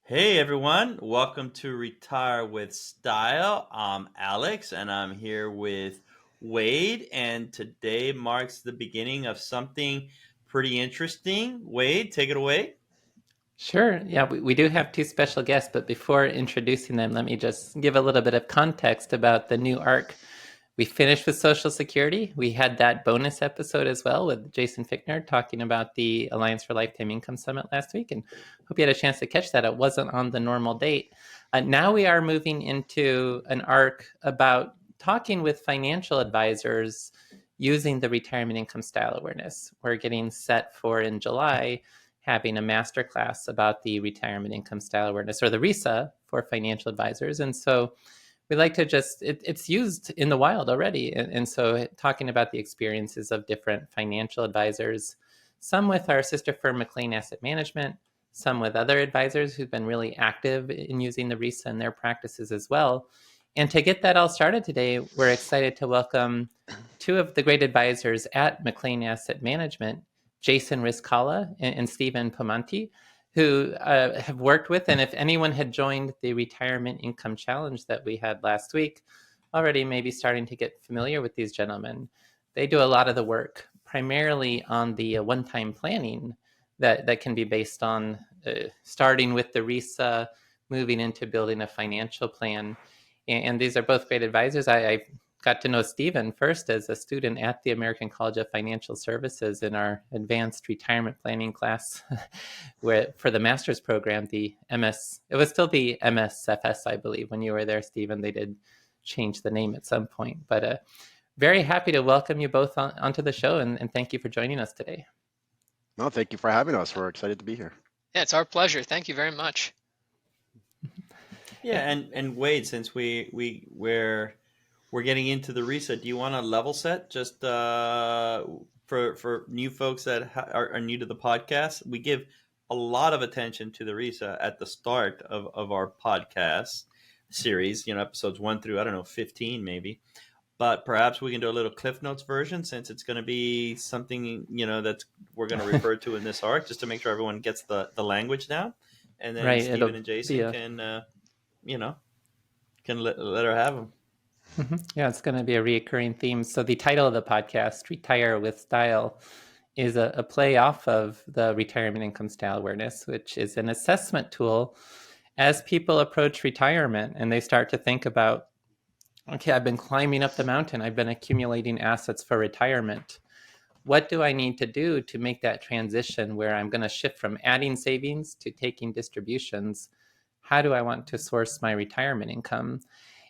Hey everyone, welcome to Retire with Style. I'm Alex and I'm here with Wade, and today marks the beginning of something pretty interesting. Wade, take it away. Sure. Yeah, we do have two special guests, but before introducing them, let me just give a little bit of context about the new arc. We finished with Social Security. We had that bonus episode as well with Jason Fichtner talking about the Alliance for Lifetime Income Summit last week, and hope you had a chance to catch that. It wasn't on the normal date. Now we are moving into an arc about talking with financial advisors using the retirement income style awareness. We're getting set for in July having a masterclass about the retirement income style awareness, or the RISA, for financial advisors. And so we like to it's used in the wild already. And so talking about the experiences of different financial advisors, some with our sister firm, McLean Asset Management, some with other advisors who've been really active in using the RISA in their practices as well. And to get that all started today, we're excited to welcome two of the great advisors at McLean Asset Management, Jason Rizkallah and Stephen Pomanti, who have worked with, and if anyone had joined the Retirement Income Challenge that we had last week, already maybe starting to get familiar with these gentlemen. They do a lot of the work, primarily on the one-time planning that can be based on starting with the RISA, moving into building a financial plan. And these are both great advisors. I got to know Stephen first as a student at the American College of Financial Services in our advanced retirement planning class, where for the master's program, it was still the MSFS, I believe, when you were there, Stephen. They did change the name at some point, but very happy to welcome you both onto the show, and thank you for joining us today. No, thank you for having us. We're excited to be here. Yeah, it's our pleasure. Thank you very much. Yeah, and Wade, since we're getting into the RISA, do you want to level set just for new folks that are new to the podcast? We give a lot of attention to the RISA at the start of our podcast series, episodes 1 through, I don't know, 15 maybe. But perhaps we can do a little Cliff Notes version, since it's going to be something, that we're going to refer to in this arc, just to make sure everyone gets the language down. And then Right, Stephen and Jason can let her have them. Yeah, it's going to be a reoccurring theme. So the title of the podcast, Retire with Style, is a play off of the Retirement Income Style Awareness, which is an assessment tool as people approach retirement and they start to think about, okay, I've been climbing up the mountain. I've been accumulating assets for retirement. What do I need to do to make that transition where I'm going to shift from adding savings to taking distributions? How do I want to source my retirement income?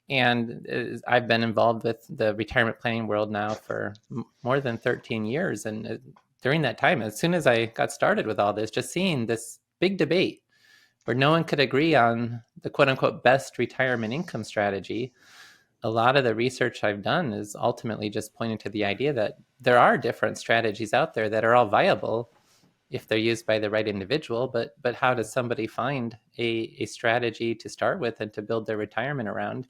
And I've been involved with the retirement planning world now for more than 13 years. And during that time, as soon as I got started with all this, just seeing this big debate where no one could agree on the quote unquote best retirement income strategy, a lot of the research I've done is ultimately just pointing to the idea that there are different strategies out there that are all viable if they're used by the right individual, but how does somebody find a strategy to start with and to build their retirement around?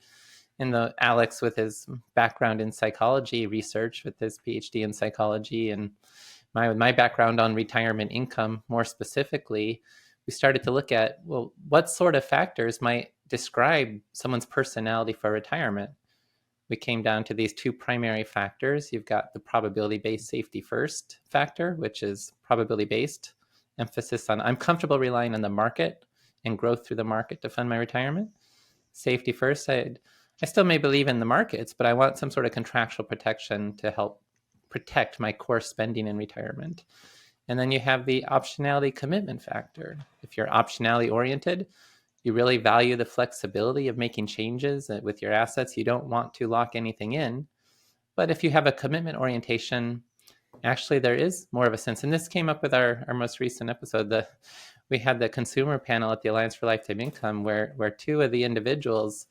And Alex, with his background in psychology research, with his PhD in psychology, and my background on retirement income more specifically, we started to look at, well, what sort of factors might describe someone's personality for retirement? We came down to these two primary factors. You've got the probability-based safety first factor, which is probability-based, emphasis on I'm comfortable relying on the market and growth through the market to fund my retirement. Safety first, I still may believe in the markets, but I want some sort of contractual protection to help protect my core spending in retirement. And then you have the optionality commitment factor. If you're optionality oriented, you really value the flexibility of making changes with your assets. You don't want to lock anything in. But if you have a commitment orientation, actually there is more of a sense. And this came up with our most recent episode. We had the consumer panel at the Alliance for Lifetime Income where two of the individuals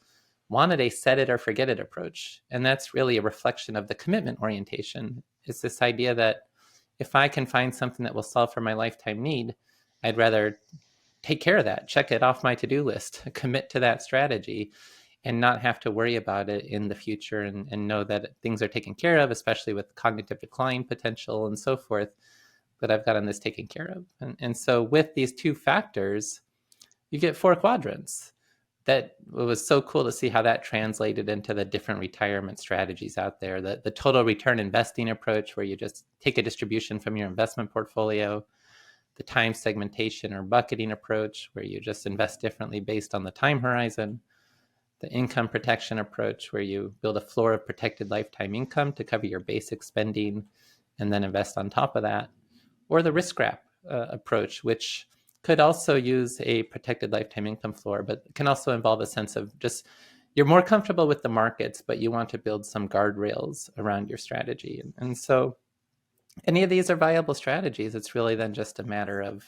wanted a set it or forget it approach. And that's really a reflection of the commitment orientation. It's this idea that if I can find something that will solve for my lifetime need, I'd rather take care of that, check it off my to-do list, commit to that strategy, and not have to worry about it in the future, and know that things are taken care of, especially with cognitive decline potential and so forth, that I've gotten this taken care of. And so with these two factors, you get 4 quadrants. That it was so cool to see how that translated into the different retirement strategies out there. The total return investing approach, where you just take a distribution from your investment portfolio, the time segmentation or bucketing approach, where you just invest differently based on the time horizon, the income protection approach, where you build a floor of protected lifetime income to cover your basic spending and then invest on top of that, or the risk wrap approach, which could also use a protected lifetime income floor, but can also involve a sense of just you're more comfortable with the markets, but you want to build some guardrails around your strategy. And so any of these are viable strategies. It's really then just a matter of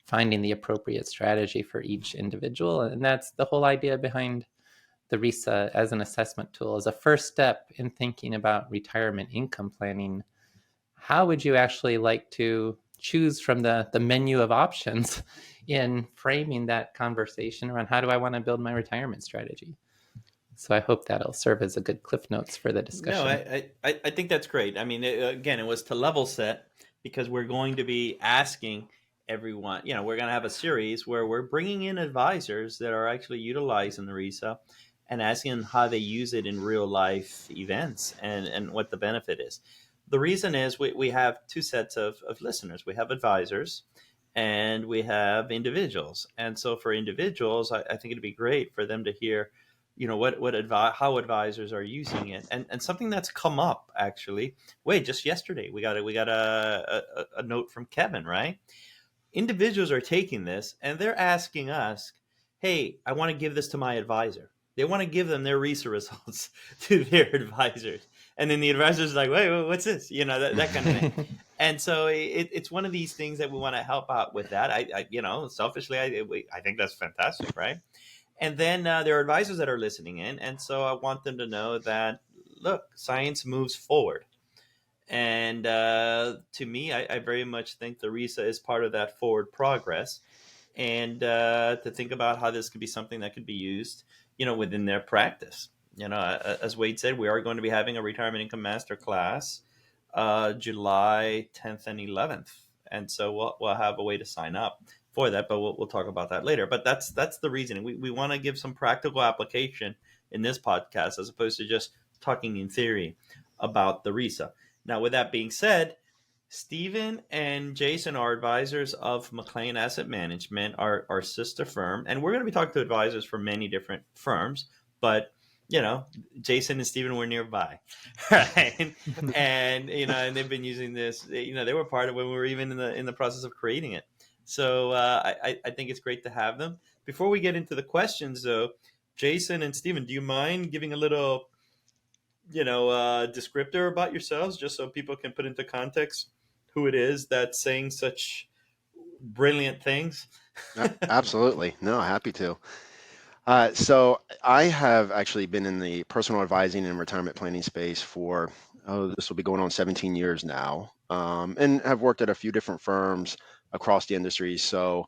finding the appropriate strategy for each individual. And that's the whole idea behind the RISA as an assessment tool. As a first step in thinking about retirement income planning, how would you actually like to choose from the menu of options in framing that conversation around how do I want to build my retirement strategy? So I hope that'll serve as a good cliff notes for the discussion. No, I think that's great. I mean, again, it was to level set, because we're going to be asking everyone, we're going to have a series where we're bringing in advisors that are actually utilizing the RISA and asking how they use it in real life events and what the benefit is. The reason is we have 2 sets of listeners. We have advisors and we have individuals. And so for individuals, I think it'd be great for them to hear, how advisors are using it. And something that's come up actually, just yesterday, we got a note from Kevin, right? Individuals are taking this and they're asking us, hey, I want to give this to my advisor. They want to give them their RISA results to their advisors. And then the advisor's like, wait, what's this? That kind of thing. And so it's one of these things that we want to help out with that. I selfishly, I think that's fantastic, right? And then there are advisors that are listening in. And so I want them to know that, look, science moves forward. And to me, I very much think the RISA is part of that forward progress. And to think about how this could be something that could be used, within their practice. As Wade said, we are going to be having a retirement income master class July 10th and 11th. And so we'll have a way to sign up for that, but we'll talk about that later. But that's the reasoning. We want to give some practical application in this podcast, as opposed to just talking in theory about the RISA. Now, with that being said, Stephen and Jason are advisors of McLean Asset Management, our sister firm. And we're going to be talking to advisors from many different firms, but Jason and Stephen were nearby, right? And and they've been using this. They were part of when we were even in the process of creating it. So I think it's great to have them. Before we get into the questions, though, Jason and Stephen, do you mind giving a little, descriptor about yourselves, just so people can put into context who it is that's saying such brilliant things? Absolutely. No, happy to. So I have actually been in the personal advising and retirement planning space for, this will be going on 17 years now, and have worked at a few different firms across the industry. So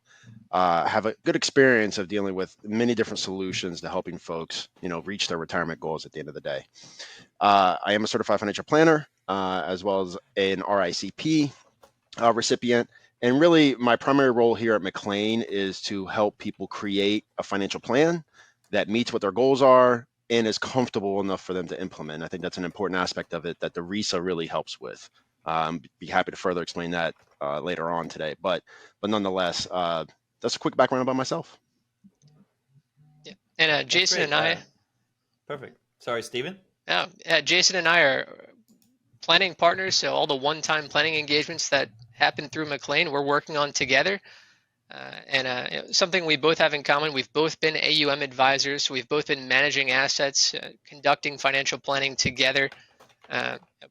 have a good experience of dealing with many different solutions to helping folks, reach their retirement goals at the end of the day. I am a certified financial planner, as well as an RICP recipient. And really, my primary role here at McLean is to help people create a financial plan that meets what their goals are and is comfortable enough for them to implement. I think that's an important aspect of it that the RISA really helps with. Be happy to further explain that later on today. But nonetheless, that's a quick background about myself. Yeah. And Jason and I. Perfect. Sorry, Stephen? Jason and I are planning partners, so all the one-time planning engagements that happen through McLean, we're working on together. Something we both have in common, we've both been AUM advisors, so we've both been managing assets, conducting financial planning together.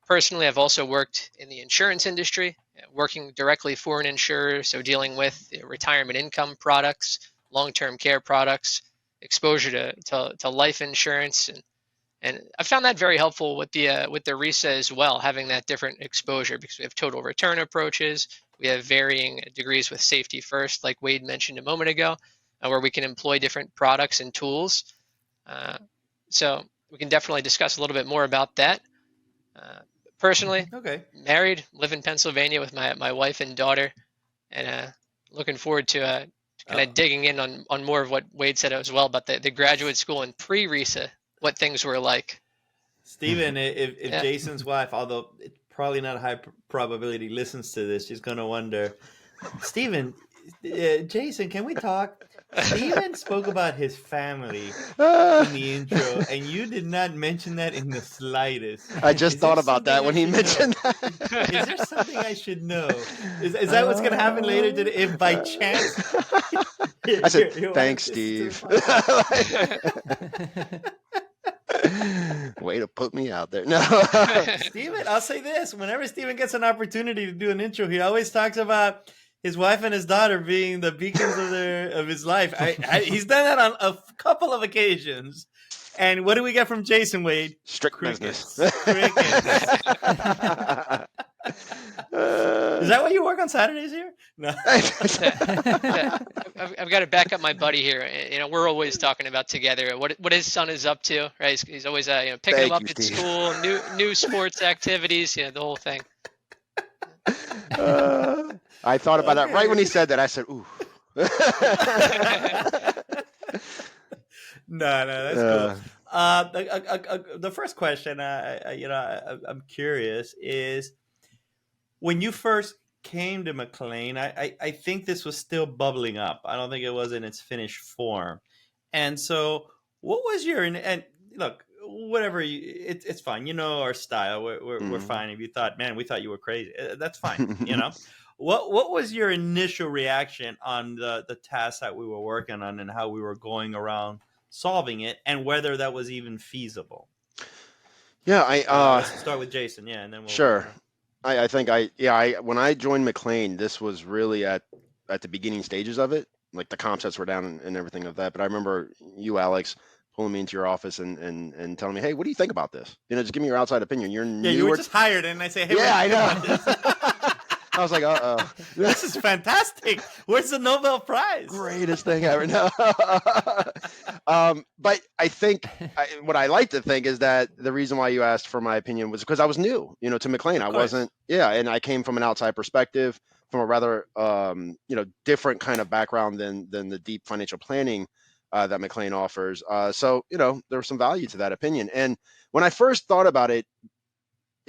Personally, I've also worked in the insurance industry, working directly for an insurer, so dealing with retirement income products, long-term care products, exposure to life insurance, and I found that very helpful with the RISA as well, having that different exposure, because we have total return approaches, we have varying degrees with safety first, like Wade mentioned a moment ago, where we can employ different products and tools. So we can definitely discuss a little bit more about that. Personally, married, live in Pennsylvania with my wife and daughter, and looking forward to kind of digging in on more of what Wade said as well about the graduate school and pre-RISA, what things were like. Stephen, if Yeah. Jason's wife, although it's probably not a high probability, listens to this, she's going to wonder, Stephen, Jason, can we talk? Stephen spoke about his family in the intro, and you did not mention that in the slightest. I just thought about that when he mentioned that. Is there something I should know? Is that what's going to happen later today? If by chance, I said, thanks, Steve. Way to put me out there. No, Stephen, I'll say this: whenever Stephen gets an opportunity to do an intro, he always talks about his wife and his daughter being the beacons of his life. He's done that on a couple of occasions. And what do we get from Jason, Wade? Strict Crickets. business. Crickets. Is that why you work on Saturdays here? No. I've got to back up my buddy here. We're always talking about together what his son is up to, right? He's always picking him up at school, new sports activities, the whole thing. I thought about that right when he said that. I said, "Ooh." No, that's cool. The first question, I'm curious is, when you first came to McLean, I think this was still bubbling up. I don't think it was in its finished form. And so, what was your, and look, whatever it's fine. Our style. We're fine. If you thought, man, we thought you were crazy, that's fine. What was your initial reaction on the task that we were working on and how we were going around solving it, and whether that was even feasible? Yeah, let's start with Jason. Yeah, and then we'll. Sure. I think when I joined McLean, this was really at the beginning stages of it. Like the comp sets were down and everything of that. But I remember you, Alex, pulling me into your office and telling me, "Hey, what do you think about this? Just give me your outside opinion. You're new." You were just hired, and I say, "Hey, yeah, I know." I was like, this is fantastic. Where's the Nobel Prize? Greatest thing ever. No. But I think what I like to think is that the reason why you asked for my opinion was because I was new, to McLean. I wasn't, and I came from an outside perspective, from a rather, different kind of background than the deep financial planning that McLean offers. So, there was some value to that opinion. And when I first thought about it,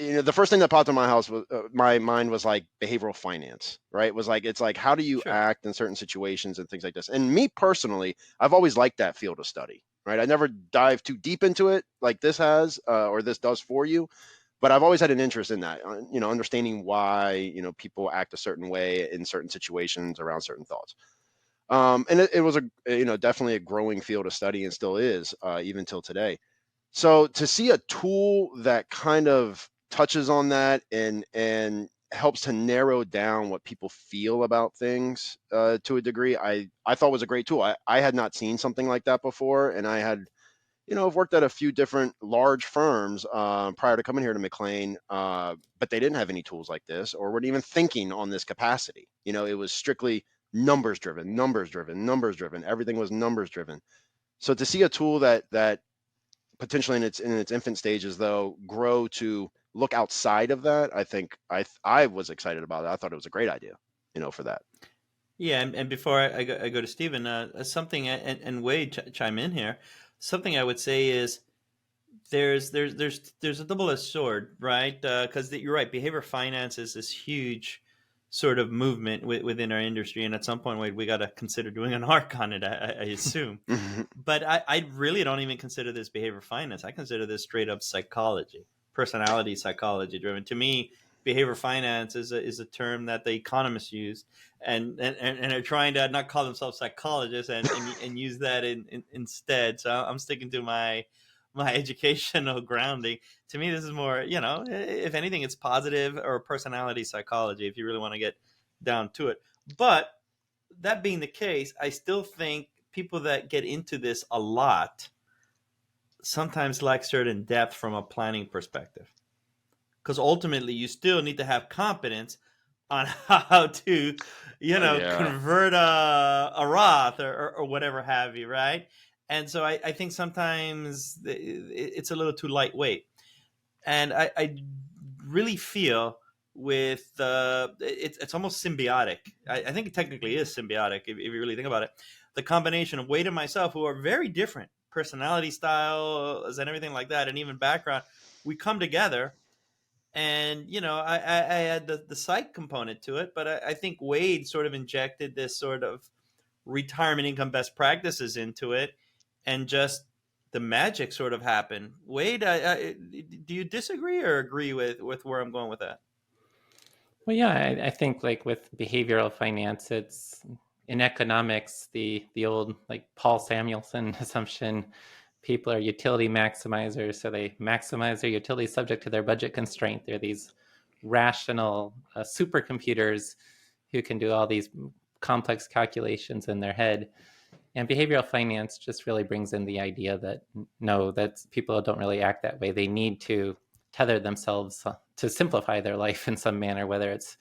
the first thing that popped in my mind was like behavioral finance, right? It's like, how do you act in certain situations and things like this? And me personally, I've always liked that field of study, right? I never dive too deep into it like this has, or this does for you, but I've always had an interest in that, understanding why, people act a certain way in certain situations around certain thoughts. And it was definitely a growing field of study, and still is, even till today. So to see a tool that kind of touches on that and helps to narrow down what people feel about things to a degree, I thought was a great tool. I had not seen something like that before, and I had, I've worked at a few different large firms prior to coming here to McLean, but they didn't have any tools like this, or weren't even thinking on this capacity. It was strictly numbers driven. Everything was numbers driven. So to see a tool that potentially in its infant stages, though, grow to look outside of that, I think I was excited about it. I thought it was a great idea, for that. Yeah, and before I go to Stephen, something, and Wade chime in here. Something I would say is there's a double-edged sword, right? Because you're right, behavior finance is this huge sort of movement within our industry, and at some point, Wade, we got to consider doing an arc on it, I assume. But I really don't even consider this behavior finance. I consider this straight up psychology, personality psychology driven. To me, behavior finance is a term that the economists use, and are trying to not call themselves psychologists and use that instead. So I'm sticking to my educational grounding. To me, this is more, if anything, it's positive or personality psychology, if you really want to get down to it. But that being the case, I still think people that get into this a lot sometimes lack certain depth from a planning perspective. Because ultimately, you still need to have competence on how to, convert a Roth or whatever have you, right? And so I think sometimes it's a little too lightweight. And I really feel with it's almost symbiotic. I think it technically is symbiotic if you really think about it. The combination of Wade and myself, who are very different personality styles and everything like that, and even background, we come together. And I had the psych component to it, but I think Wade sort of injected this sort of retirement income best practices into it, and just the magic sort of happened. Wade, do you disagree or agree with where I'm going with that? Well, yeah, I think like with behavioral finance, it's in economics, the old like Paul Samuelson assumption, people are utility maximizers, so they maximize their utility subject to their budget constraint. They're these rational supercomputers who can do all these complex calculations in their head. And behavioral finance just really brings in the idea that no, that people don't really act that way. They need to tether themselves to simplify their life in some manner, whether it's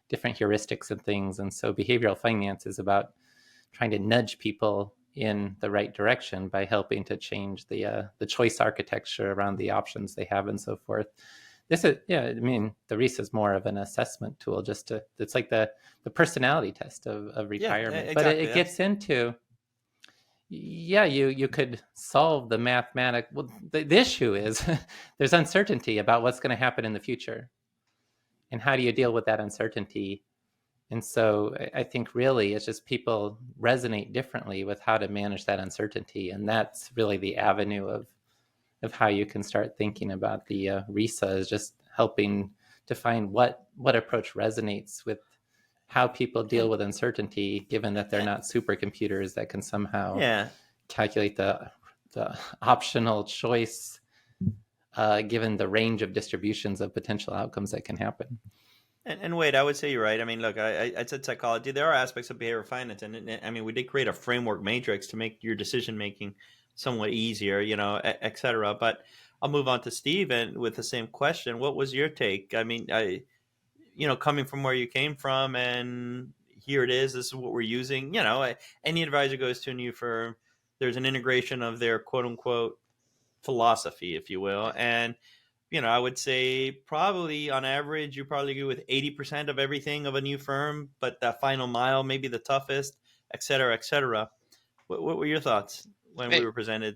different heuristics and things. And so behavioral finance is about trying to nudge people in the right direction by helping to change the choice architecture around the options they have and so forth. This is, yeah, I mean, the RISA is more of an assessment tool, it's like the personality test of retirement. Yeah, exactly, but it gets into, yeah, you could solve the mathematics. Well, the issue is there's uncertainty about what's going to happen in the future. And how do you deal with that uncertainty? And so I think really it's just people resonate differently with how to manage that uncertainty. And that's really the avenue of how you can start thinking about the RISA, is just helping to find what approach resonates with how people deal with uncertainty, given that they're not supercomputers that can somehow calculate the optional choice, given the range of distributions of potential outcomes that can happen. And Wade, I would say you're right. I mean, look, I said psychology. There are aspects of behavioral finance, and I mean, we did create a framework matrix to make your decision making somewhat easier, et cetera. But I'll move on to Steve, and with the same question, what was your take? I mean, coming from where you came from, and here it is. This is what we're using. Any advisor goes to a new firm, there's an integration of their quote unquote philosophy, if you will, and I would say probably on average, you probably agree with 80% of everything of a new firm, but that final mile may be the toughest, et cetera, et cetera. What were your thoughts when we were presented?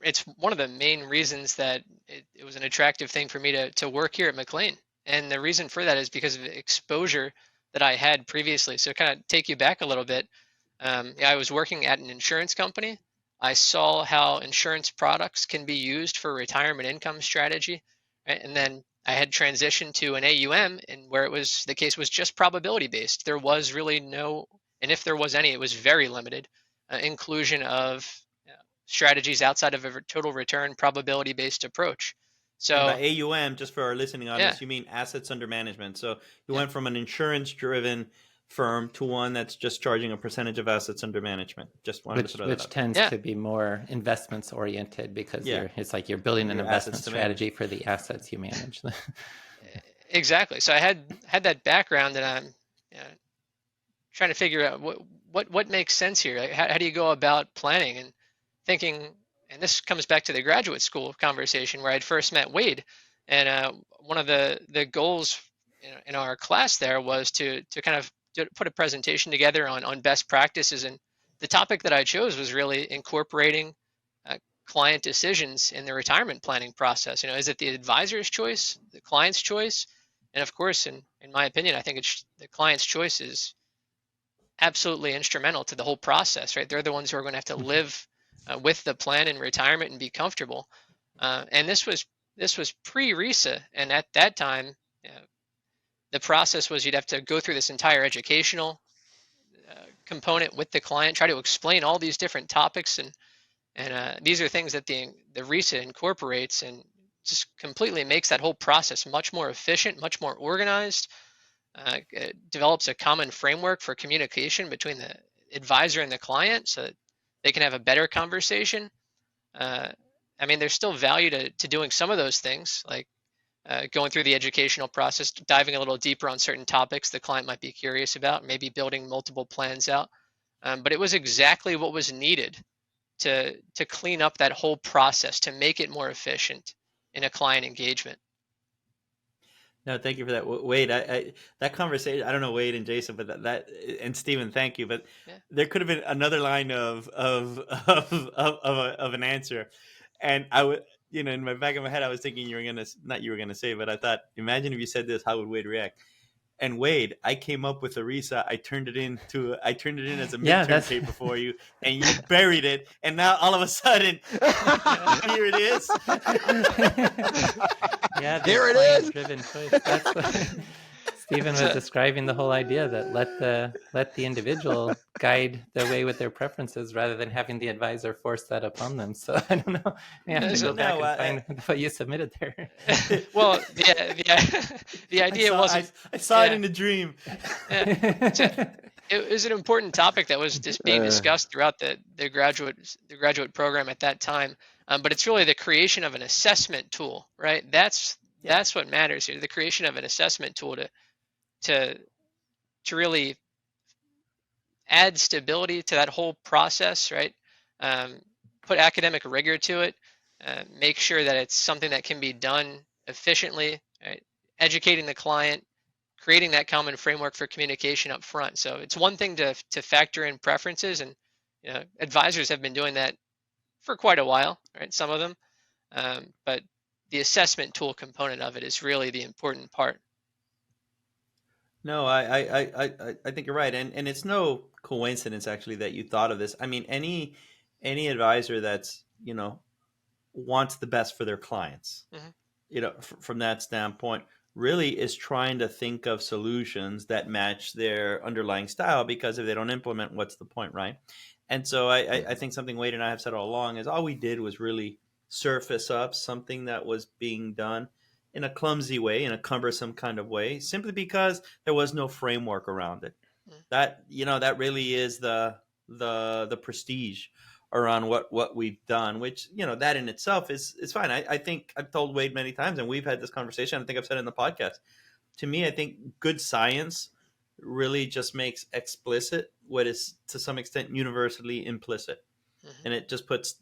It's one of the main reasons that it was an attractive thing for me to work here at McLean. And the reason for that is because of the exposure that I had previously. So kind of take you back a little bit. I was working at an insurance company. I saw how insurance products can be used for retirement income strategy. Right? And then I had transitioned to an AUM, and where the case was just probability based. There was really no, and if there was any, it was very limited inclusion of strategies outside of a total return probability based approach. So and by AUM, just for our listening audience, you mean assets under management. So you went from an insurance driven firm to one that's just charging a percentage of assets under management. Just wanted to throw that which out. Tends to be more investments oriented, because it's like you're building an investment strategy for the assets you manage. Exactly. So I had that background, and I'm trying to figure out what makes sense here. Like how do you go about planning and thinking? And this comes back to the graduate school conversation where I'd first met Wade, and one of the goals in our class there was to kind of put a presentation together on best practices, and the topic that I chose was really incorporating client decisions in the retirement planning process. Is it the advisor's choice, the client's choice? And of course, in my opinion, I think it's the client's choice is absolutely instrumental to the whole process, right? They're the ones who are going to have to live with the plan in retirement and be comfortable. And this was pre-RISA, and at that time, the process was you'd have to go through this entire educational component with the client, try to explain all these different topics, and these are things that the RISA incorporates and just completely makes that whole process much more efficient, much more organized. It develops a common framework for communication between the advisor and the client so that they can have a better conversation. I mean, there's still value to doing some of those things, like going through the educational process, diving a little deeper on certain topics the client might be curious about, maybe building multiple plans out. But it was exactly what was needed to clean up that whole process, to make it more efficient in a client engagement. No, thank you for that, Wade. That conversation. I don't know Wade and Jason, but that and Stephen, thank you. But Yeah. there could have been another line of an answer, and I would, in my back of my head, I was thinking you were gonna not you were gonna say, but I thought, imagine if you said this, how would Wade react? And Wade, I came up with a RISA. I turned it in as a midterm paper for you, and you buried it. And now all of a sudden, here it is. Yeah, there it is. Client-driven choice. That's what Stephen was describing, the whole idea that let the individual guide the way with their preferences rather than having the advisor force that upon them. So I don't know. I have to go back and find what you submitted there. Well, the idea wasn't. I saw it in a dream. It was an important topic that was just being discussed throughout the graduate program at that time. But it's really the creation of an assessment tool, right? That's what matters here. The creation of an assessment tool to really add stability to that whole process, right? Put academic rigor to it. Make sure that it's something that can be done efficiently, right? Educating the client, creating that common framework for communication up front. So it's one thing to factor in preferences, and advisors have been doing that for quite a while, right? Some of them, but the assessment tool component of it is really the important part. No, I think you're right, and it's no coincidence actually that you thought of this. I mean, any advisor that's wants the best for their clients, from that standpoint, really is trying to think of solutions that match their underlying style, because if they don't implement, what's the point, right? And so I think something Wade and I have said all along is all we did was really surface up something that was being done in a clumsy way, in a cumbersome kind of way, simply because there was no framework around it. That that really is the prestige around what we've done, which that in itself is fine. I think I've told Wade many times, and we've had this conversation. I think I've said it in the podcast. To me, I think good science really just makes explicit what is to some extent universally implicit, and it just puts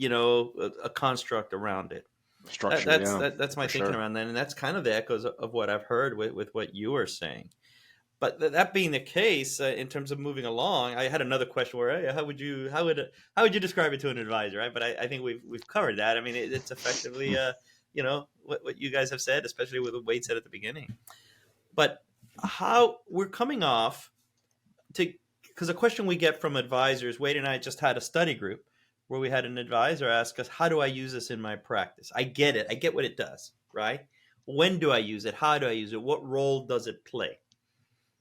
a construct around it. Structure. That's my thinking around that, and that's kind of the echoes of what I've heard with what you were saying. But that being the case, in terms of moving along, I had another question where, hey, how would you describe it to an advisor, right? But I think we've covered that. I mean, it's effectively what you guys have said, especially with what Wade said at the beginning. But how we're coming off to, because a question we get from advisors, Wade and I just had a study group where we had an advisor ask us, how do I use this in my practice? I get it. I get what it does, right? When do I use it? How do I use it? What role does it play?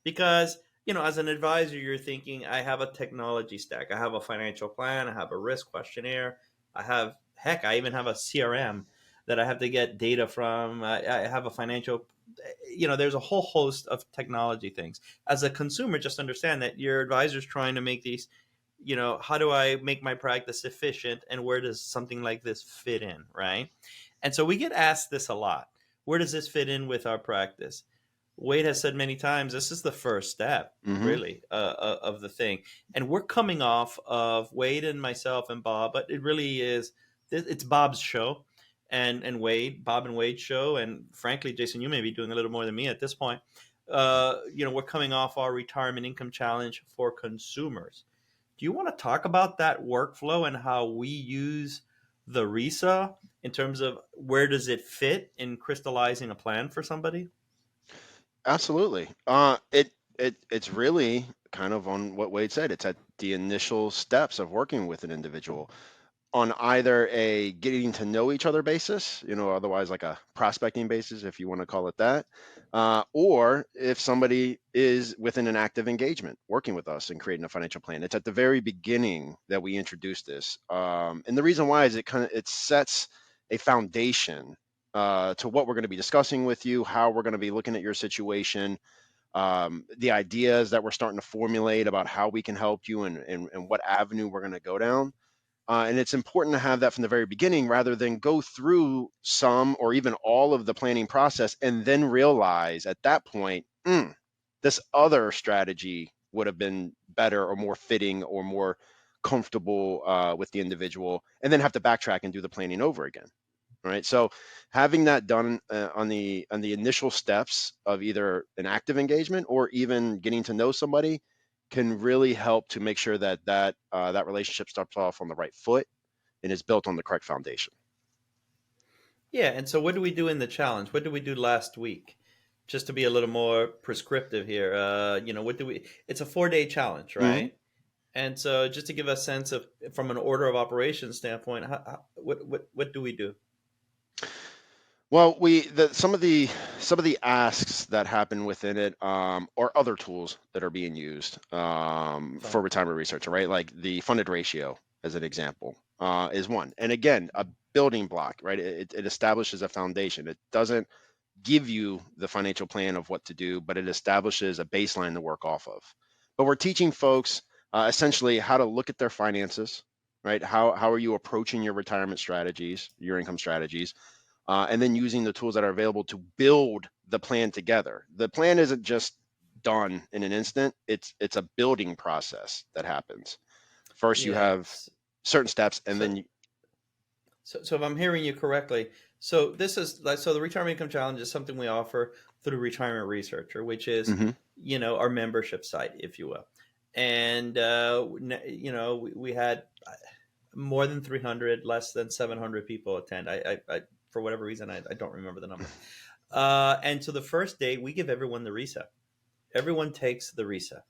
Because, as an advisor, you're thinking, I have a technology stack. I have a financial plan. I have a risk questionnaire. I even have a CRM that I have to get data from. I have a financial, there's a whole host of technology things. As a consumer, just understand that your advisor's trying to make these, how do I make my practice efficient, and where does something like this fit in, right? And so we get asked this a lot. Where does this fit in with our practice? Wade has said many times, this is the first step, really, of the thing. And we're coming off of Wade and myself and Bob, but it really is, it's Bob's show and Bob and Wade's show. And frankly, Jason, you may be doing a little more than me at this point. We're coming off our retirement income challenge for consumers. Do you want to talk about that workflow and how we use the RISA in terms of where does it fit in crystallizing a plan for somebody? Absolutely. It's really kind of on what Wade said. It's at the initial steps of working with an individual on either a getting to know each other basis, otherwise like a prospecting basis, if you want to call it that, or if somebody is within an active engagement working with us and creating a financial plan. It's at the very beginning that we introduce this, and the reason why is it sets a foundation to what we're going to be discussing with you, how we're going to be looking at your situation, the ideas that we're starting to formulate about how we can help you and what avenue we're going to go down. And it's important to have that from the very beginning rather than go through some or even all of the planning process and then realize at that point, this other strategy would have been better or more fitting or more comfortable with the individual, and then have to backtrack and do the planning over again. right? So having that done on the initial steps of either an active engagement or even getting to know somebody can really help to make sure that that relationship starts off on the right foot and is built on the correct foundation. Yeah, and so what do we do in the challenge? What did we do last week? Just to be a little more prescriptive here, what do we? It's a 4-day challenge, Mm-hmm. right? And so, just to give a sense of, from an order of operations standpoint, what do we do? Well, some of the asks that happen within it are other tools that are being used for Fun. retirement research, right? Like the funded ratio, as an example, is one. And again, a building block, right? It establishes a foundation. It doesn't give you the financial plan of what to do, but it establishes a baseline to work off of. But we're teaching folks essentially how to look at their finances, right? How are you approaching your retirement strategies, your income strategies? And then using the tools that are available to build the plan together. The plan isn't just done in an instant. It's a building process that happens. First, you Yeah. have certain steps, and So, then so if I'm hearing you correctly, so this is like, so the retirement income challenge is something we offer through Retirement Researcher, which is, Mhm. our membership site, if you will. And we had more than 300, less than 700 people attend. I for whatever reason, I don't remember the number. And so the first day, we give everyone the RISA. Everyone takes the RISA.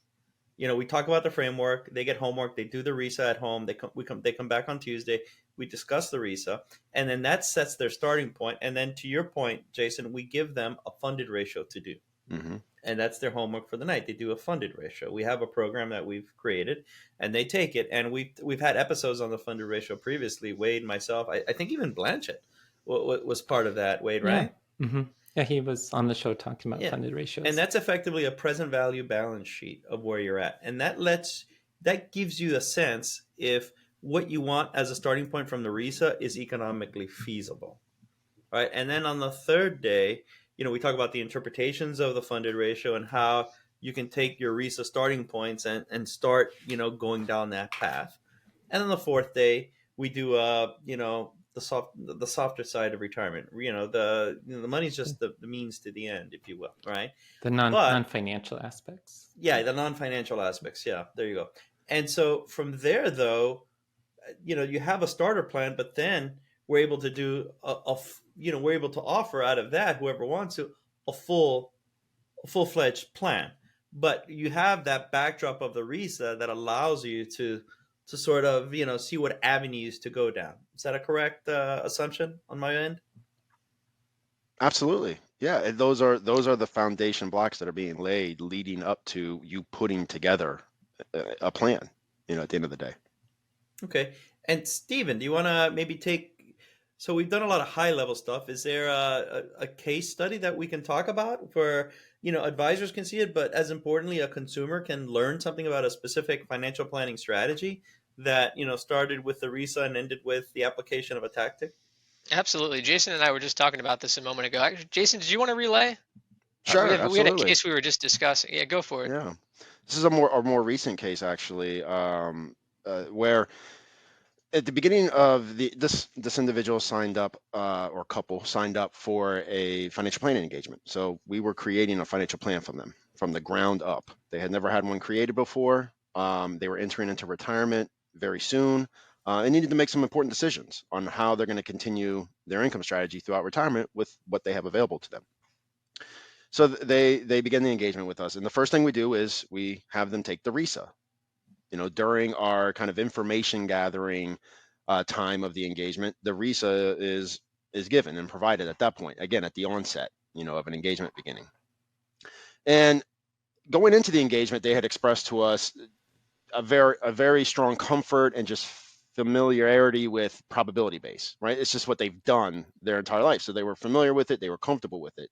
We talk about the framework. They get homework. They do the RISA at home. They come back on Tuesday. We discuss the RISA, and then that sets their starting point. And then, to your point, Jason, we give them a funded ratio to do. Mhm. And that's their homework for the night. They do a funded ratio. We have a program that we've created, and they take it. And we've had episodes on the funded ratio previously. Wade, myself, I think even Blanchett was part of that. Wade, Yeah. right? Mm-hmm. Yeah, he was on the show talking about Yeah. funded ratios. And that's effectively a present value balance sheet of where you're at. And that gives you a sense if what you want as a starting point from the RISA is economically feasible. Right. And then on the third day, we talk about the interpretations of the funded ratio and how you can take your RISA starting points and start, going down that path. And then the fourth day, we do the softer side of retirement. The money's just the means to the end, if you will, right? The But non-financial aspects. yeah, the non-financial aspects. Yeah, there you go. And so from there, though, you have a starter plan, but then we're able to do we're able to offer out of that, whoever wants to, a full-fledged plan. But you have that backdrop of the RISA that allows you to sort of see what avenues to go down. Is that a correct assumption on my end? Absolutely. Yeah, and those are the foundation blocks that are being laid leading up to you putting together a plan, at the end of the day. Okay. And Stephen, do you want to maybe take? So we've done a lot of high level stuff. Is there a case study that we can talk about where advisors can see it, but as importantly, a consumer can learn something about a specific financial planning strategy that started with the RISA and ended with the application of a tactic? Absolutely. Jason and I were just talking about this a moment ago. Actually, Jason, did you want to relay? Sure, We had a absolutely. case we were just discussing. Yeah, go for it. Yeah, this is a more recent case actually, where at the beginning of this individual signed up, or couple signed up for a financial planning engagement. So we were creating a financial plan for them from the ground up. They had never had one created before. They were entering into retirement very soon, and needed to make some important decisions on how they're going to continue their income strategy throughout retirement with what they have available to them. So they begin the engagement with us, and the first thing we do is we have them take the RISA. During our kind of information gathering time of the engagement, the RISA is given and provided at that point. Again, at the onset, of an engagement beginning. And going into the engagement, they had expressed to us a very strong comfort and just familiarity with probability base, right? It's just what they've done their entire life. So they were familiar with it, they were comfortable with it.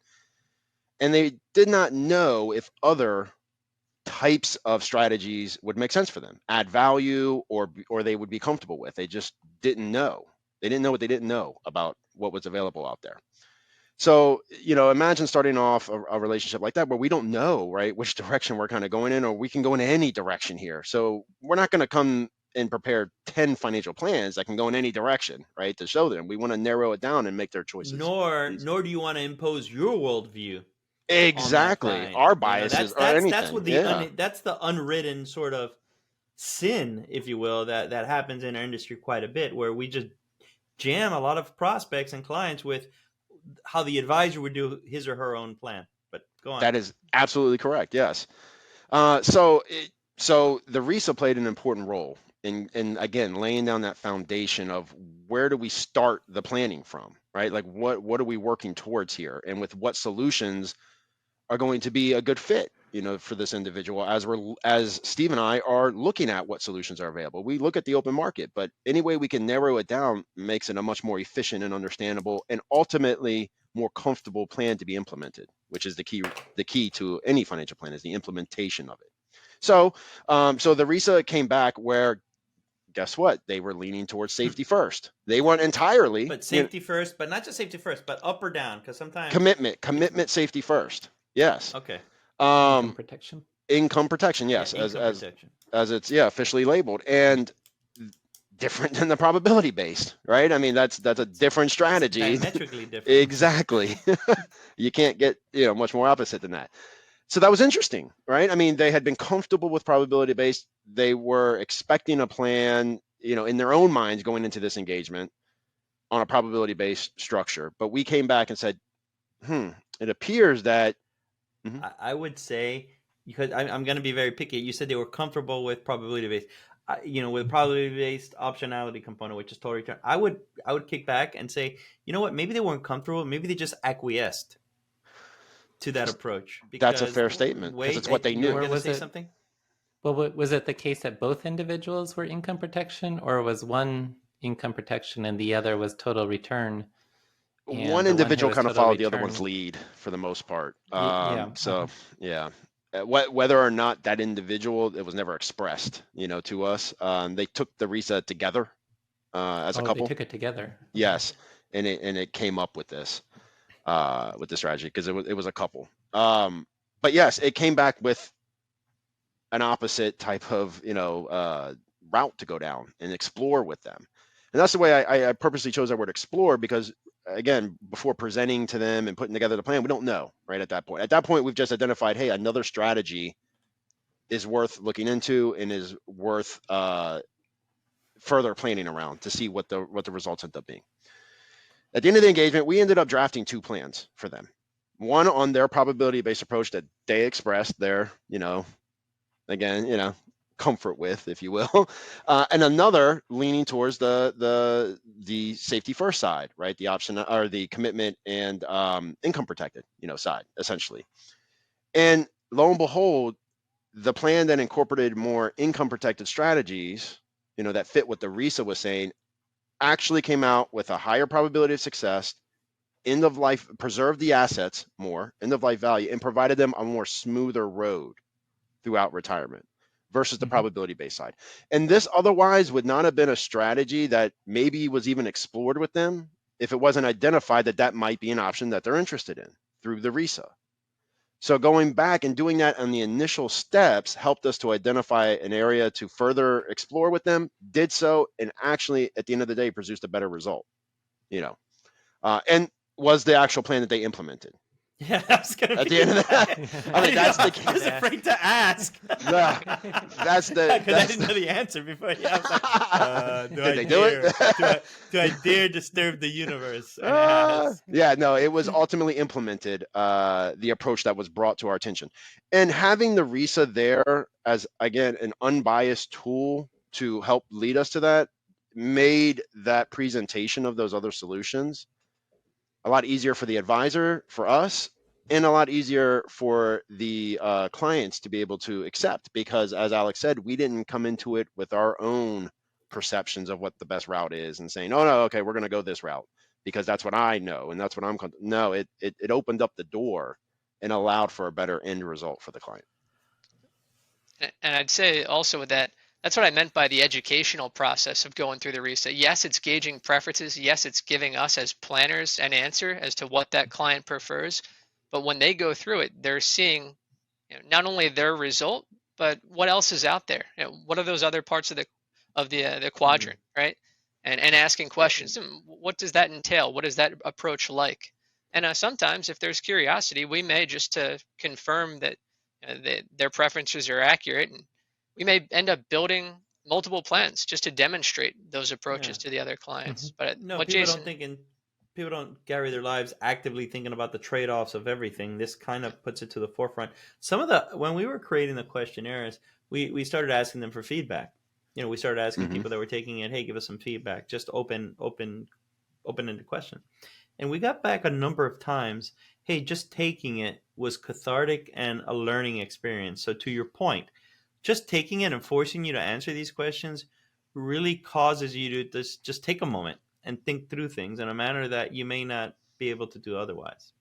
And they did not know if other types of strategies would make sense for them, add value, or they would be comfortable with. They just didn't know. They didn't know what they didn't know about what was available out there. So, imagine starting off a relationship like that where we don't know, right, which direction we're kind of going in, or we can go in any direction here. So we're not going to come and prepare 10 financial plans that can go in any direction, right? To show them. We want to narrow it down and make their choices. Nor do you want to impose your worldview. Exactly. Our biases or anything. That's what that's the unwritten sort of sin, if you will, that happens in our industry quite a bit, where we just jam a lot of prospects and clients with how the advisor would do his or her own plan. But go on. That is absolutely correct. Yes. So the RISA played an important role in again laying down that foundation of where do we start the planning from, right? Like what are we working towards here, and with what solutions are going to be a good fit, for this individual, as Steve and I are looking at what solutions are available. We look at the open market, but any way we can narrow it down makes it a much more efficient and understandable and ultimately more comfortable plan to be implemented, which is the key to any financial plan, is the implementation of it. So the RISA came back where, guess what? They were leaning towards safety first. They weren't entirely. But safety first, but not just safety first, but up or down, because sometimes commitment, safety first. Yes. Okay. Income protection. Income protection, yes, yeah, as it's officially labeled, and different than the probability based, right? I mean, that's a different strategy. It's diametrically different. Exactly. You can't get much more opposite than that. So that was interesting, right? I mean, they had been comfortable with probability based. They were expecting a plan, in their own minds going into this engagement on a probability based structure. But we came back and said, it appears that. I would say, because I'm going to be very picky, you said they were comfortable with probability based, with probability based optionality component, which is total return. I would kick back and say, you know what, maybe they weren't comfortable, maybe they just acquiesced to that approach. That's a fair statement, because it's what they knew. You were going to say something? Well, was it the case that both individuals were income protection, or was one income protection and the other was total return? One individual kind of followed the other one's lead for the most part. Yeah. Whether or not that individual, it was never expressed, to us. They took the RISA together as a couple. They took it together. Yes, and it came up with this strategy, because it was a couple. But yes, it came back with an opposite type of route to go down and explore with them. And that's the way I purposely chose that word explore, because again, before presenting to them and putting together the plan, we don't know, right? At that point, we've just identified, hey, another strategy is worth looking into and is worth further planning around to see what the results end up being. At the end of the engagement, we ended up drafting 2 plans for them. One on their probability-based approach that they expressed their, comfort with, if you will, and another leaning towards the safety first side, right? The option or the commitment and income protected, side, essentially. And lo and behold, the plan that incorporated more income protected strategies, that fit what the RISA was saying, actually came out with a higher probability of success, end of life, preserved the assets more, end of life value, and provided them a more smoother road throughout retirement versus the probability based side. And this otherwise would not have been a strategy that maybe was even explored with them if it wasn't identified that might be an option that they're interested in through the RISA. So going back and doing that on the initial steps helped us to identify an area to further explore with them, did so, and actually at the end of the day produced a better result, and was the actual plan that they implemented. Yeah, that's gonna at the end of that. I mean, that's the I was afraid to ask. No, that's the. Because I didn't know the answer before. Yeah, I was like, did they do it? do I dare disturb the universe? Yeah, no, it was ultimately implemented. The approach that was brought to our attention, and having the RISA there as, again, an unbiased tool to help lead us to that made that presentation of those other solutions a lot easier for the advisor, for us, and a lot easier for the clients to be able to accept, because as Alex said, we didn't come into it with our own perceptions of what the best route is and saying, oh no, okay, we're going to go this route because that's what I know and that's what I'm. No, it opened up the door and allowed for a better end result for the client. And I'd say also with that, that's what I meant by the educational process of going through the RISA. Yes, it's gauging preferences. Yes, it's giving us as planners an answer as to what that client prefers. But when they go through it, they're seeing not only their result, but what else is out there. What are those other parts of of the quadrant, right? And asking questions. What does that entail? What is that approach like? And sometimes, if there's curiosity, we may just to confirm that their preferences are accurate, and we may end up building multiple plans just to demonstrate those approaches to the other clients. But No, what people Jason, don't think in people don't carry their lives actively thinking about the trade-offs of everything. This kind of puts it to the forefront. Some of the when we were creating the questionnaires, we started asking them for feedback. We started asking people that were taking it, hey, give us some feedback, just open-ended question. And we got back a number of times, hey, just taking it was cathartic and a learning experience. So to your point, just taking it and forcing you to answer these questions really causes you to just take a moment and think through things in a manner that you may not be able to do otherwise.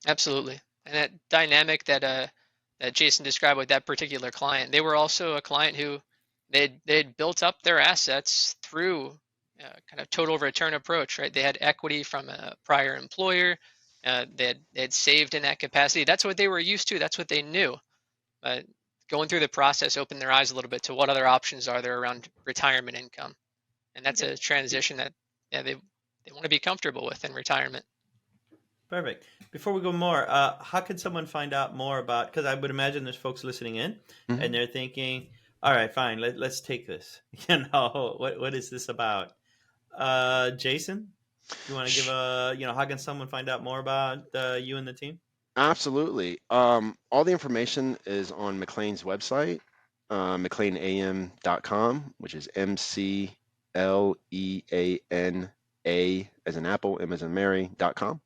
absolutely. And that dynamic that Jason described with that particular client, they were also a client who they'd built up their assets through kind of total return approach, right? They had equity from a prior employer. They had saved in that capacity. That's what they were used to. That's what they knew. But going through the process opened their eyes a little bit to what other options are there around retirement income. And that's a transition that they want to be comfortable with in retirement. Perfect. Before we go more, how can someone find out more about, because I would imagine there's folks listening in and they're thinking, all right, fine, let's take this. What is this about? Jason, you want to give how can someone find out more about you and the team? Absolutely. All the information is on McLean's website, mcleanam.com, which is MCLEANA as in Apple, M as in Mary.com.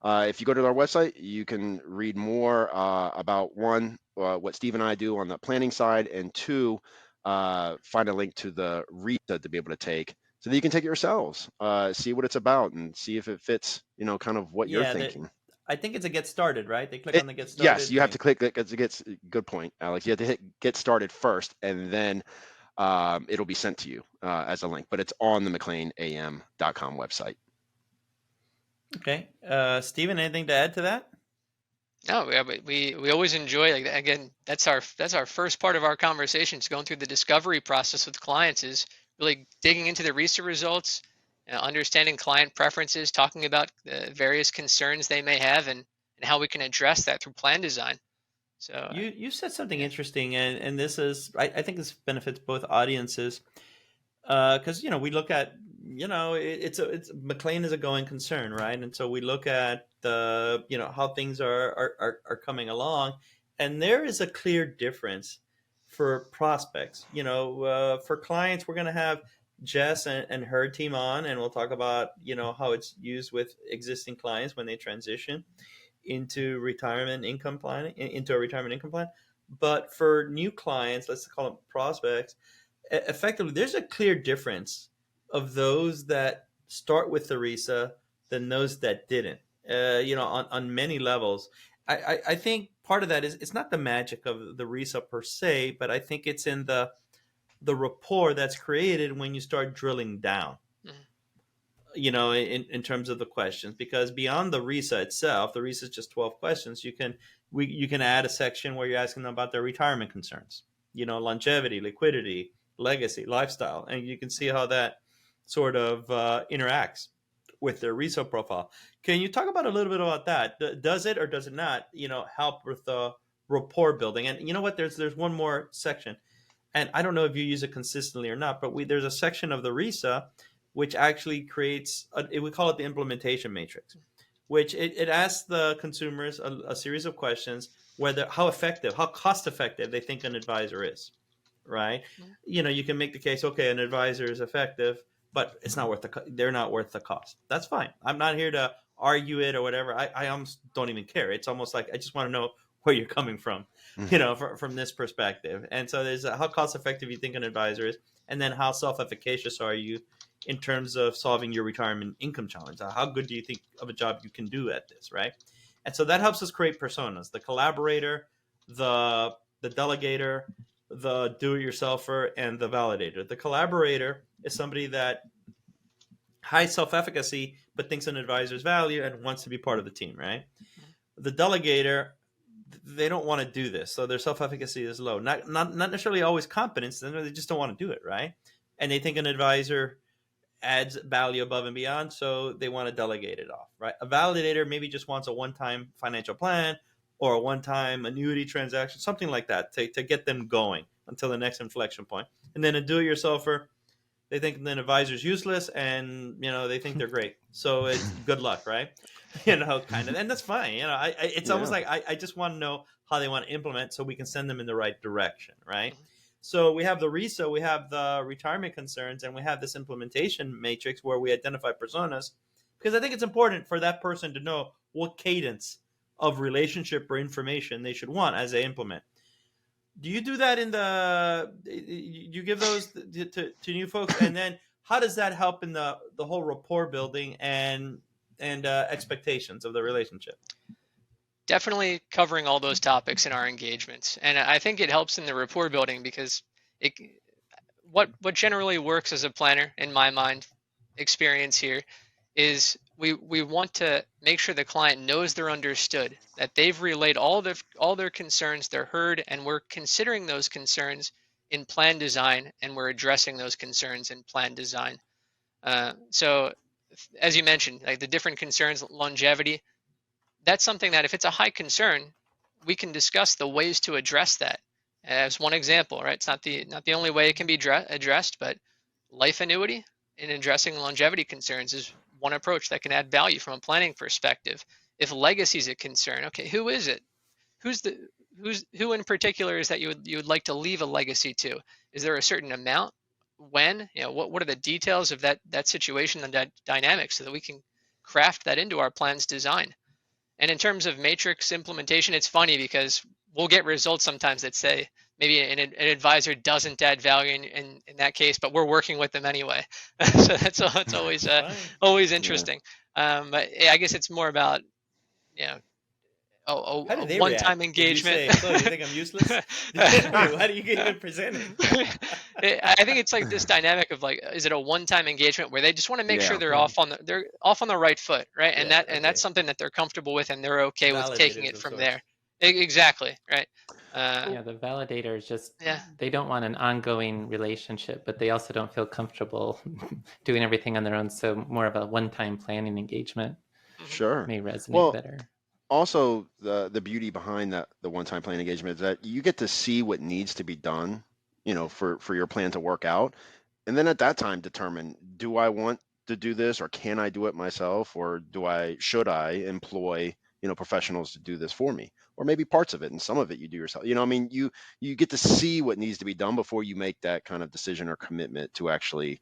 If you go to our website, you can read more about one, what Steve and I do on the planning side, and two, find a link to the RISA to be able to take so that you can take it yourselves, see what it's about, and see if it fits, kind of what you're thinking. I think it's a get started, right? They click on the get started. Yes, you have to click. Good point, Alex. You have to hit get started first, and then it'll be sent to you as a link. But it's on the McLeanAM.com website. Okay, Stephen, anything to add to that? No, we always enjoy, like, again, that's our first part of our conversations, going through the discovery process with clients, is really digging into the RISA results, understanding client preferences, talking about the various concerns they may have, and how we can address that through plan design. So you said something interesting, and this is I think this benefits both audiences, because we look at it's McLean is a going concern, right? And so we look at the how things are coming along, and there is a clear difference for prospects. For clients, we're going to have Jess and her team on, and we'll talk about how it's used with existing clients when they transition into a retirement income plan. But for new clients, let's call them prospects, effectively, there's a clear difference of those that start with the RISA than those that didn't. On many levels. I think part of that is it's not the magic of the RISA per se, but I think it's in the rapport that's created when you start drilling down. In terms of the questions, because beyond the RISA itself, the RISA is just 12 questions. You can add a section where you're asking them about their retirement concerns, longevity, liquidity, legacy, lifestyle, and you can see how that sort of interacts with their RISA profile. Can you talk about a little bit about that? Does it or does it not, help with the rapport building? And you know what? There's one more section, and I don't know if you use it consistently or not, but there's a section of the RISA which actually creates, we call it the implementation matrix, which it asks the consumers a series of questions, how effective, how cost effective they think an advisor is, right? You can make the case, okay, an advisor is effective, but it's not worth they're not worth the cost. That's fine. I'm not here to argue it or whatever. I almost don't even care. It's almost like I just want to know where you're coming from, from this perspective. And so there's how cost effective you think an advisor is, and then how self-efficacious are you in terms of solving your retirement income challenge. How good do you think of a job you can do at this, right? And so that helps us create personas: the collaborator, the delegator, the do-it-yourselfer, and the validator. The collaborator is somebody that high self-efficacy but thinks an advisor's value and wants to be part of the team, right? The delegator they don't want to do this, so their self-efficacy is low. Not necessarily always competence, then they just don't want to do it, right? And they think an advisor adds value above and beyond, so they want to delegate it off, right? A validator maybe just wants a one-time financial plan or a one-time annuity transaction, something like that, to get them going until the next inflection point. And then a do-it-yourselfer, they think an advisor's useless, and they think they're great. So it's good luck, right? Kind of, and that's fine. It's almost like I just want to know how they want to implement, so we can send them in the right direction, right? Mm-hmm. So we have the RISA, we have the retirement concerns, and we have this implementation matrix where we identify personas, because I think it's important for that person to know what cadence of relationship or information they should want as they implement. Do you do that you give those to new folks, and then how does that help in the whole rapport building and expectations of the relationship? Definitely covering all those topics in our engagements, and I think it helps in the rapport building, because what generally works as a planner, in my mind, experience here, is we want to make sure the client knows they're understood, that they've relayed all their concerns, they're heard, and we're considering those concerns in plan design, and we're addressing those concerns in plan design. So as you mentioned, like the different concerns, longevity, that's something that if it's a high concern, we can discuss the ways to address that. As one example, right? It's not the only way it can be addressed, but life annuity in addressing longevity concerns is one approach that can add value from a planning perspective. If legacy is a concern, okay, who is it? Who in particular is that you would like to leave a legacy to? Is there a certain amount? When? What are the details of that situation and that dynamic, so that we can craft that into our plan's design? And in terms of matrix implementation, it's funny because we'll get results sometimes that say maybe an advisor doesn't add value in that case, but we're working with them anyway. So that's always interesting. But I guess it's more about How do they one-time react engagement. If you say, "So you think I'm useless?" Why do you get even presented? I think it's like this dynamic of like, is it a one-time engagement where they just want to make sure they're off on the right foot, right? And that's something that they're comfortable with, and they're okay with taking it from there. Exactly, right. The validators they don't want an ongoing relationship, but they also don't feel comfortable doing everything on their own. So more of a one-time planning engagement may resonate better. Also, the beauty behind the one-time plan engagement is that you get to see what needs to be done, for your plan to work out, and then at that time determine, do I want to do this, or can I do it myself, or should I employ professionals to do this for me, or maybe parts of it and some of it you do yourself. You get to see what needs to be done before you make that kind of decision or commitment to actually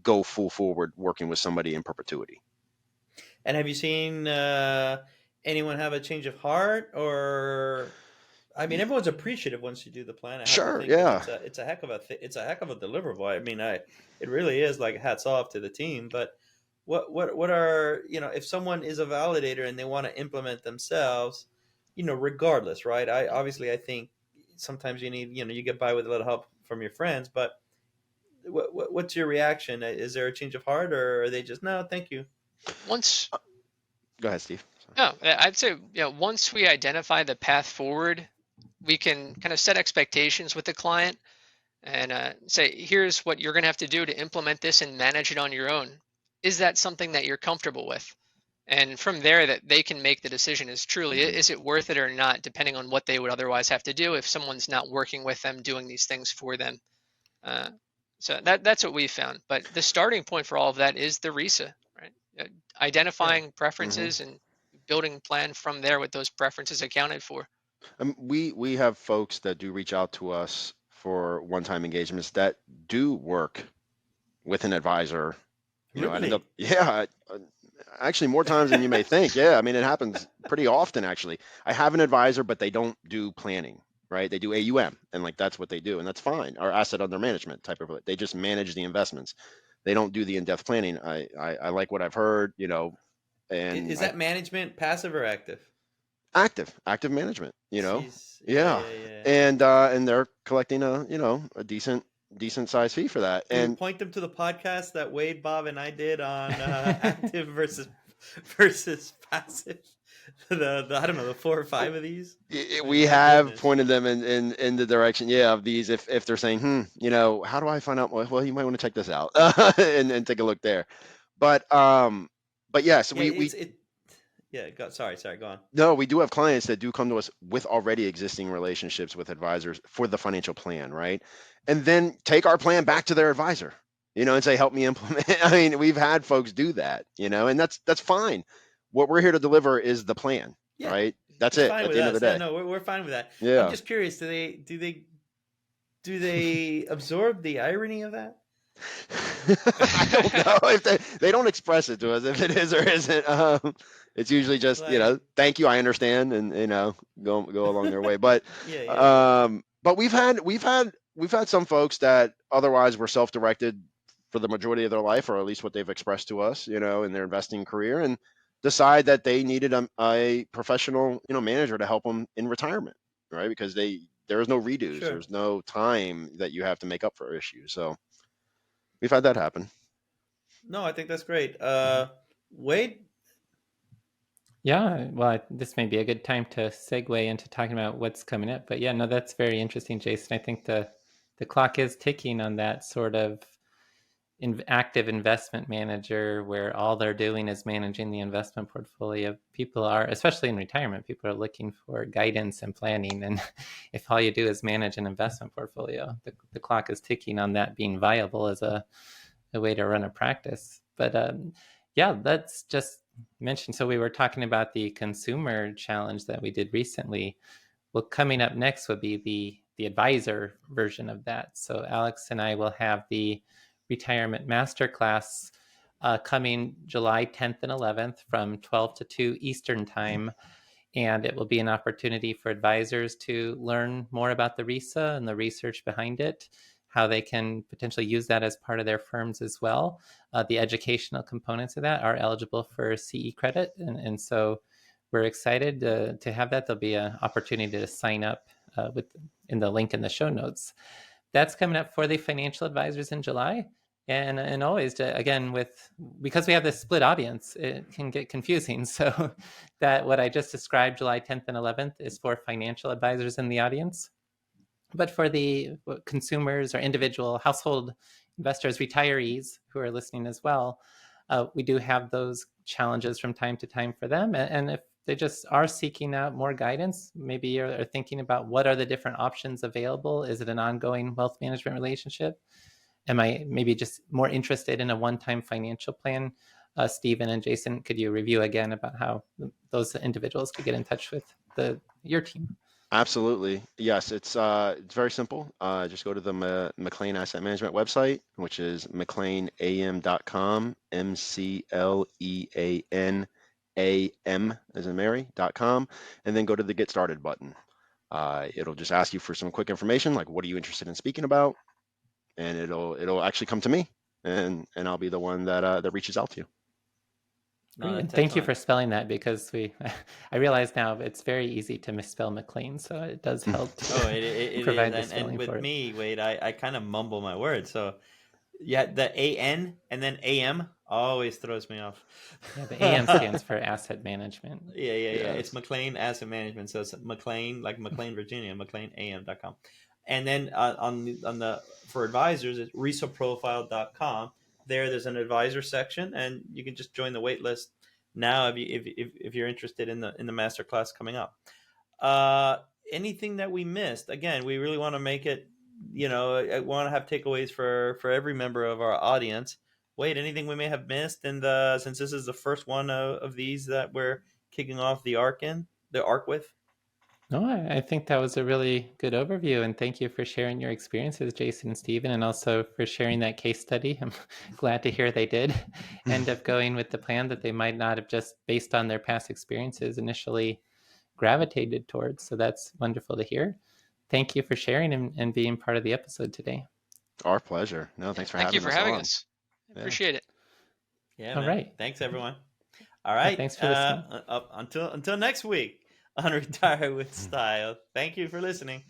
go full forward working with somebody in perpetuity. And have you seen anyone have a change of heart? Or everyone's appreciative once you do the plan. Sure, yeah. It's a heck of a deliverable. It really is, like, hats off to the team. But what are if someone is a validator and they want to implement themselves, regardless, right? I think sometimes you need you get by with a little help from your friends. But what's your reaction? Is there a change of heart, or are they just, no, thank you? Go ahead, Steve. No, I'd say once we identify the path forward, we can kind of set expectations with the client and say, here's what you're going to have to do to implement this and manage it on your own. Is that something that you're comfortable with? And from there, that they can make the decision, is it worth it or not, depending on what they would otherwise have to do if someone's not working with them, doing these things for them. So that's what we found. But the starting point for all of that is the RISA, right? Identifying preferences and building a plan from there with those preferences accounted for. We have folks that do reach out to us for one-time engagements that do work with an advisor. Really? Actually more times than you may think. Yeah, it happens pretty often, actually. I have an advisor, but they don't do planning, right? They do AUM, and that's what they do, and that's fine. Or asset under management type of, they just manage the investments. They don't do the in-depth planning. I like what I've heard, and is that management passive or active? Active management, Jeez. Yeah. And they're collecting a decent size fee for that. Can you point them to the podcast that Wade, Bob, and I did on active versus versus passive. The I don't know, the 4 or 5 of these. We My have goodness. pointed them in the direction, of these. If they're saying, how do I find out? Well, you might want to check this out and take a look there. But yes, Yeah, we yeah. Sorry. Go on. no, we do have clients that do come to us with already existing relationships with advisors for the financial plan, right? And then take our plan back to their advisor, and say, help me implement. I mean, we've had folks do that, and that's fine. What we're here to deliver is the plan, Yeah, right? That's it's it fine at with the end of the us. Yeah, day. no, we're fine with that. I'm Yeah. just curious. Do they absorb the irony of that? I don't know if they don't express it to us if it is or isn't. It's usually just Like, thank you, I understand, and go along their way. But yeah. but we've had some folks that otherwise were self-directed for the majority of their life, or at least what they've expressed to us, in their investing career, and decide that they needed a professional manager to help them in retirement, right? Because there's no redos, Sure. there's no time that you have to make up for issues. So we've had that happen. No, I think that's great. Wade. Yeah, well, this may be a good time to segue into talking about what's coming up. But yeah, no, that's very interesting, Jason. I think the clock is ticking on that sort of active investment manager where all they're doing is managing the investment portfolio. People are, especially in retirement, people are looking for guidance and planning. And if all you do is manage an investment portfolio, the clock is ticking on that being viable as a way to run a practice. But yeah, let's just mention. So we were talking about the consumer challenge that we did recently. Well, coming up next would be the advisor version of that. So Alex and I will have the retirement masterclass coming July 10th and 11th from 12 to 2 Eastern time. And it will be an opportunity for advisors to learn more about the RISA and the research behind it, how they can potentially use that as part of their firms as well. The educational components of that are eligible for CE credit. And so we're excited to have that. There'll be an opportunity to sign up in the link in the show notes. That's coming up for the financial advisors in July. And always, again, because we have this split audience, it can get confusing. So that what I just described, July 10th and 11th, is for financial advisors in the audience. But for the consumers or individual household investors, retirees who are listening as well, we do have those challenges from time to time for them. And if they just are seeking out more guidance, maybe you're thinking about what are the different options available. Is it an ongoing wealth management relationship? Am I maybe just more interested in a one-time financial plan? Stephen and Jason, could you review again about how those individuals could get in touch with your team? Absolutely. Yes, it's very simple. Just go to the McLean Asset Management website, which is mcleanam.com, MCLEANAM as in Mary.com, and then go to the Get Started button. It'll just ask you for some quick information, like what are you interested in speaking about, and it'll actually come to me, and I'll be the one that reaches out to you. No, and thank you for spelling that, because I realize now it's very easy to misspell McLean, so it does help to it provide the is. spelling And with for it. me, Wade, I kind of mumble my words. So yeah, the AN and then AM always throws me off. Yeah, the AM stands for asset management. Yeah. It's McLean Asset Management. So it's McLean, like McLean, Virginia, McLeanAM.com. And then on the for advisors, it's risaprofile.com. There's an advisor section, and you can just join the wait list now if you're interested in the masterclass coming up. Anything that we missed? Again, we really want to make it. I want to have takeaways for every member of our audience. Wait, anything we may have missed? And since this is the first one of these that we're kicking off the arc with. No, I think that was a really good overview, and thank you for sharing your experiences, Jason and Stephen, and also for sharing that case study. I'm glad to hear they did end up going with the plan that they might not have, just based on their past experiences, initially gravitated towards. So that's wonderful to hear. Thank you for sharing and being part of the episode today. Our pleasure. No, thanks for Thank you having for us having on. us. Appreciate it. Yeah, All man. right. Thanks, everyone. All right. Thanks for listening. Until next week on Retire with Style. Thank you for listening.